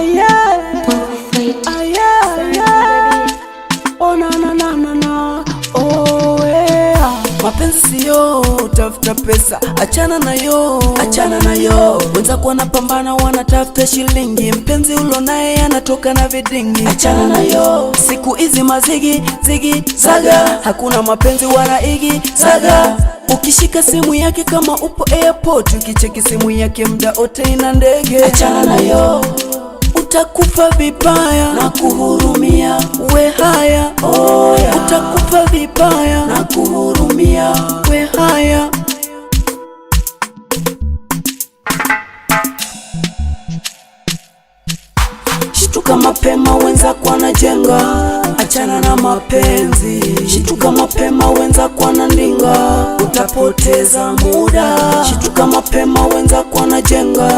yeah. Oh na na na na na. Oh yeah. Mapenzi siyo tafuta pesa, achana na yo. Wenzako wanapambana wanatafuta shilingi, mpenzi ulonaye anatoka na vidingi, achana na yo. Siku hizi mazigi zigi zaga, hakuna mapenzi wala igi zaga. Ukishika simu yake kama upo airport, ukicheki simu yake mda ote ina ndege, achana na yo. Utakufa vibaya na kuhurumia, we haya, oh yeah. Utakufa vibaya na kuhurumia, we haya. Shituka mapema wenzako wanajenga, achana na mapenzi. Shituka mapema wenzako wanandinga, utapoteza muda. Shituka mapema wenzako wanajenga,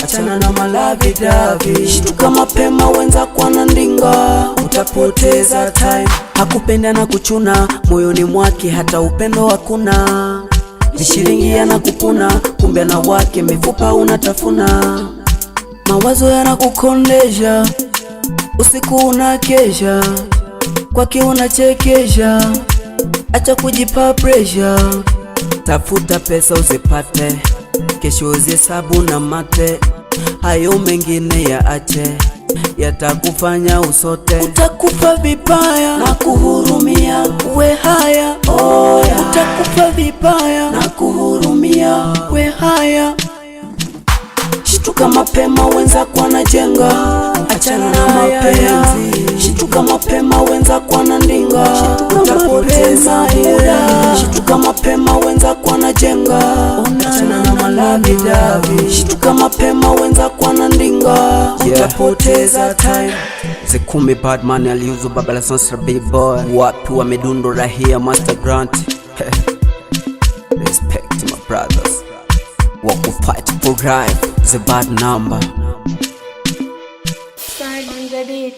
achana na malavi davi. Shituka mapema wenzako wanandinga, utapoteza time. Hakupenda na kuchuna moyoni mwake, hata upendo hakuna. Vishilingi yanakupuna, kumbe na wake mifupa unatafuna. Mawazo yanakukondesha, usiku unakesha, kwake unachekesha, acha kujipa pressure. Tafuta pesa uzipate, kesho uzihesabu na mate. Hayo mengine ya ache, yatakufanya usote. Utakufa vibaya na kuhurumia, we haya, oh yeah. Utakufa vibaya na kuhurumia, we haya. Shituka mapema wenzako wanajenga, achana na mapenzi. Shituka mapema wenzako wanandinga, utapoteza muda. Shituka mapema wenzako wanajenga, achana na malavi davi. Shituka mapema wenzako wanandinga, utapoteza time. Zekumi Badman aliuzu babala sonsra B-boy. Wapi wa midundo rahia Master Grant. Respect my brothers, waku fight for right, the bad number. Side on the beat.